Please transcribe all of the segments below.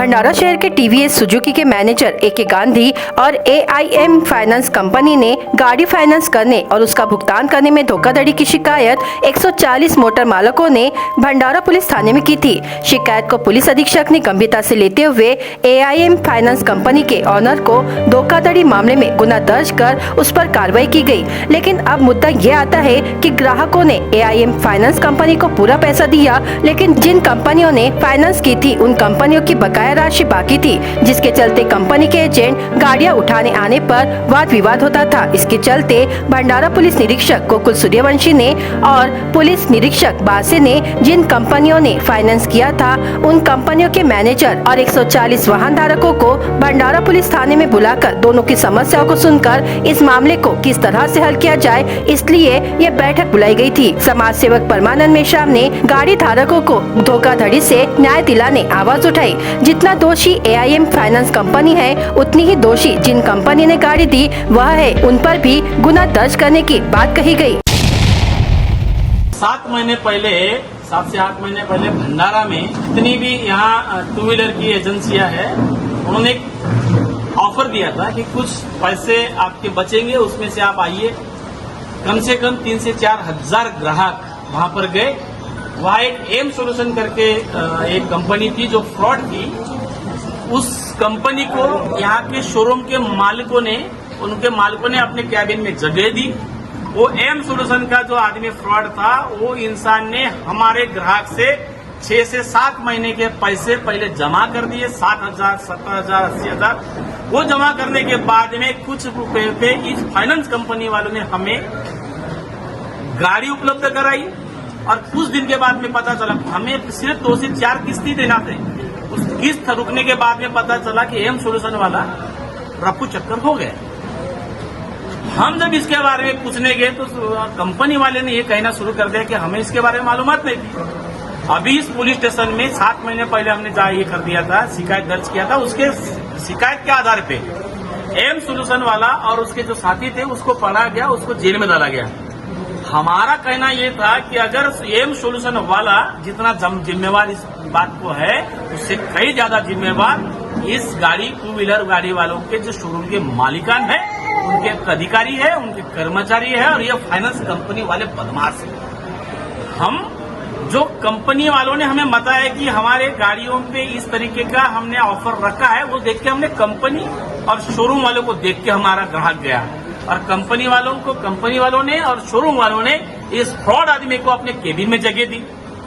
भंडारा शहर के TVS Suzuki के मैनेजर ए.के. गांधी और AIM फाइनेंस कंपनी ने गाड़ी फाइनेंस करने और उसका भुगतान करने में धोखाधड़ी की शिकायत 140 मोटर मालकों ने भंडारा पुलिस थाने में की थी। शिकायत को पुलिस अधीक्षक ने गंभीरता से लेते हुए AIM फाइनेंस कंपनी के ऑनर को धोखाधड़ी मामले में गुना दर्ज कर उस पर कार्रवाई की गई। लेकिन अब मुद्दा ये आता है कि ग्राहकों ने AIM फाइनेंस कंपनी को पूरा पैसा दिया, लेकिन जिन कंपनियों ने फाइनेंस की थी उन कंपनियों की बकाया राशि बाकी थी, जिसके चलते कंपनी के एजेंट गाड़ियां उठाने आने पर वाद विवाद होता था। इसके चलते भंडारा पुलिस निरीक्षक गोकुल सूर्यवंशी ने और पुलिस निरीक्षक बासे ने जिन कंपनियों ने फाइनेंस किया था उन कंपनियों के मैनेजर और 140 वाहन धारकों को भंडारा पुलिस थाने में बुलाकर दोनों की समस्याओं को सुनकर इस मामले को किस तरह से हल किया जाए, इसलिए ये बैठक बुलाई गई थी। समाज सेवक परमानंद मेश्राम ने गाड़ी धारकों को धोखाधड़ी से न्याय दिलाने आवाज उठाई। जितना दोषी AIM फाइनेंस कंपनी है, उतनी ही दोषी जिन कंपनी ने गाड़ी दी वह है, उन पर भी गुना दर्ज करने की बात कही गई। 7 महीने पहले 7 से 8 महीने पहले भंडारा में जितनी भी यहाँ 2 व्हीलर की एजेंसियां हैं, उन्होंने एक ऑफर दिया था कि कुछ पैसे आपके बचेंगे, उसमें से आप आइए। कम से कम 3 से 4 हजार ग्राहक वहां पर गए। वहाँ एक एम सोल्यूशन करके एक कंपनी थी जो फ्रॉड थी। उस कंपनी को यहाँ के शोरूम के मालिकों ने अपने कैबिन में जगह दी। वो एम सोल्यूशन का जो आदमी फ्रॉड था, वो इंसान ने हमारे ग्राहक से 6 से 7 महीने के पैसे पहले जमा कर दिए, 7,000, 17,000, 80,000। वो जमा करने के बाद में कुछ रुपए पे इस फाइनेंस कंपनी वालों ने हमें गाड़ी उपलब्ध कराई। और कुछ दिन के बाद में पता चला हमें सिर्फ 2 से 4 किस्ती देना थे। उस किस्त रुकने के बाद में पता चला कि एम सोल्यूशन वाला रफू चक्कर हो गया। हम जब इसके बारे में पूछने गए तो कंपनी वाले ने ये कहना शुरू कर दिया कि हमें इसके बारे में मालूमात नहीं थी। अभी इस पुलिस स्टेशन में 7 महीने पहले हमने ये कर दिया था, शिकायत दर्ज किया था। उसके शिकायत के आधार पे एम सोल्यूशन वाला और उसके जो साथी थे उसको पकड़ा गया, उसको जेल में डाला गया। हमारा कहना यह था कि अगर एम सोल्यूशन वाला जितना जिम्मेवार इस बात को है, उससे कई ज्यादा जिम्मेवार इस गाड़ी 2 व्हीलर गाड़ी वालों के जो शोरूम के मालिकान है, उनके अधिकारी है, उनके कर्मचारी है, और ये फाइनेंस कंपनी वाले बदमाश है। हम जो कंपनी वालों ने हमें बताया कि हमारे गाड़ियों पे इस तरीके का हमने ऑफर रखा है, वो देख के हमने कंपनी और शोरूम वालों को देख के हमारा ग्राहक गया। और कंपनी वालों ने और शोरूम वालों ने इस फ्रॉड आदमी को अपने केबिन में जगह दी।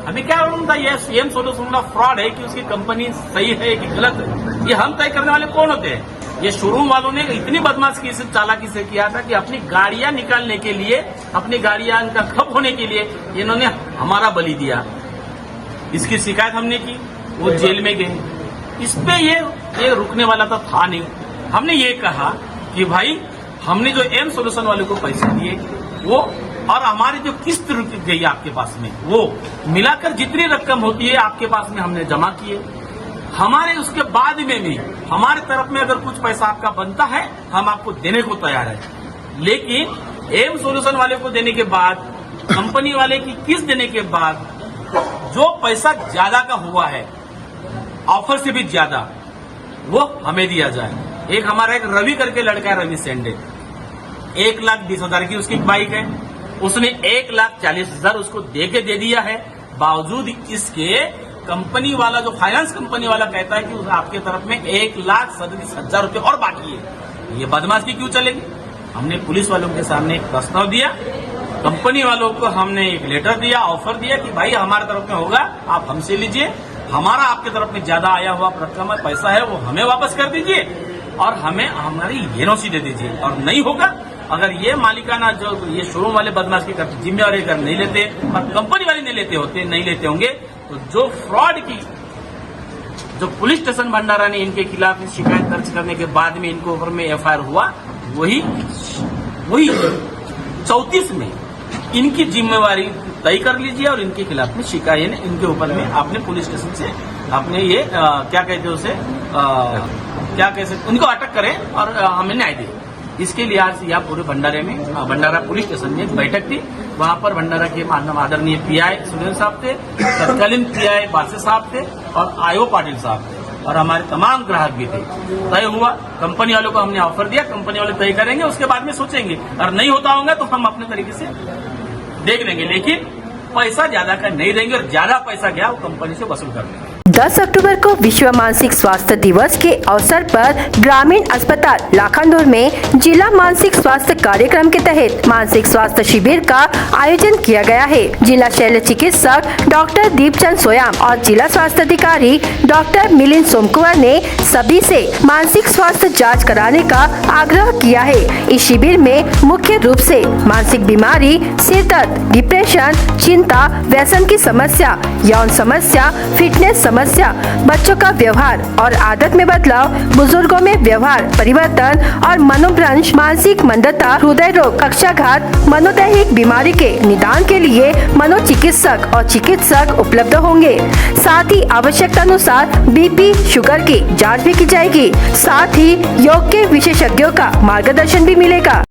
हमें क्या मालूम था ये एम सोल्यूशन का फ्रॉड है कि उसकी कंपनी सही है कि गलत है, ये हम तय करने वाले कौन होते हैं। ये शोरूम वालों ने इतनी बदमाशी से चालाकी से किया था कि अपनी गाड़ियां निकालने के लिए, अपनी गाड़ियां इनका खप होने के लिए इन्होंने हमारा बलि दिया। इसकी शिकायत हमने की, वो जेल में गए। इस पे ये रुकने वाला तो था नहीं। हमने ये कहा कि भाई हमने जो एम सोल्यूशन वाले को पैसे दिए वो और हमारी जो किस्त गई आपके पास में, वो मिलाकर जितनी रकम होती है आपके पास में हमने जमा किए। हमारे उसके बाद में भी हमारे तरफ में अगर कुछ पैसा आपका बनता है, हम आपको देने को तैयार है। लेकिन एम सोल्यूशन वाले को देने के बाद, कंपनी वाले की किस्त देने के बाद जो पैसा ज्यादा का हुआ है, ऑफर से भी ज्यादा, वो हमें दिया जाए। एक हमारा एक रवि करके लड़का है, रवि सेंडे, 1,20,000 की उसकी बाइक है, उसने 1,40,000 उसको दे दिया है। बावजूद इसके कंपनी वाला, जो फाइनेंस कंपनी वाला कहता है कि आपके तरफ में 1,37,000 रुपये और बाकी है। ये बदमाशी क्यों चलेगी? हमने पुलिस वालों के सामने एक प्रस्ताव दिया, कंपनी वालों को हमने एक लेटर दिया, ऑफर दिया कि भाई हमारे तरफ में होगा, आप हमसे लीजिए, हमारा आपके तरफ में ज्यादा आया हुआ रकम पैसा है वो हमें वापस कर दीजिए और हमें हमारी एनओसी दे दीजिए। और नहीं होगा, अगर ये मालिकाना जो ये शोरूम वाले बदमाशी करते जिम्मेवारी अगर नहीं लेते और कंपनी वाले नहीं लेते होंगे, तो जो फ्रॉड की जो पुलिस स्टेशन भंडारा ने इनके खिलाफ शिकायत दर्ज करने के बाद में इनको ऊपर में FIR हुआ, वही 34 में इनकी जिम्मेवारी तय कर लीजिए और इनके खिलाफ में शिकायत इनके ऊपर में आपने पुलिस स्टेशन से आपने ये क्या कहते हैं उसे क्या कह सकते, उनको अटक करें और हमें न्याय दें। इसके लिए आज यहाँ पूरे भंडारे में भंडारा पुलिस स्टेशन में एक बैठक थी। वहाँ पर भंडारा के आदरणीय PI सुरेंद्र साहब थे, तत्कालीन PI बासे साहब थे और IO पाटिल साहब थे। और हमारे तमाम ग्राहक भी थे। तय हुआ, कंपनी वालों को हमने ऑफर दिया, कंपनी वाले तय करेंगे, उसके बाद में सोचेंगे, और नहीं होता होगा तो हम अपने तरीके से देख लेंगे, लेकिन पैसा ज्यादा का नहीं देंगे, और ज्यादा पैसा गया वो कंपनी से वसूल कर लेंगे। 10 अक्टूबर को विश्व मानसिक स्वास्थ्य दिवस के अवसर पर ग्रामीण अस्पताल लाखांदूर में जिला मानसिक स्वास्थ्य कार्यक्रम के तहत मानसिक स्वास्थ्य शिविर का आयोजन किया गया है। जिला शल्य चिकित्सक डॉक्टर दीपचंद सोयाम और जिला स्वास्थ्य अधिकारी डॉक्टर मिलिंद सोमकुमार ने सभी से मानसिक स्वास्थ्य जांच कराने का आग्रह किया है। इस शिविर में मुख्य रूप से मानसिक बीमारी, सिर दर्द, डिप्रेशन, चिंता, व्यसन की समस्या, यौन समस्या, फिटनेस समस्या, बच्चों का व्यवहार और आदत में बदलाव, बुजुर्गों में व्यवहार परिवर्तन और मनोभ्रंश, मानसिक मंदता, हृदय रोग, कक्षाघात, मनोदैहिक बीमारी के निदान के लिए मनोचिकित्सक और चिकित्सक उपलब्ध होंगे। साथ ही आवश्यकता अनुसार बीपी, शुगर की जांच भी की जाएगी। साथ ही योग के विशेषज्ञों का मार्गदर्शन भी मिलेगा।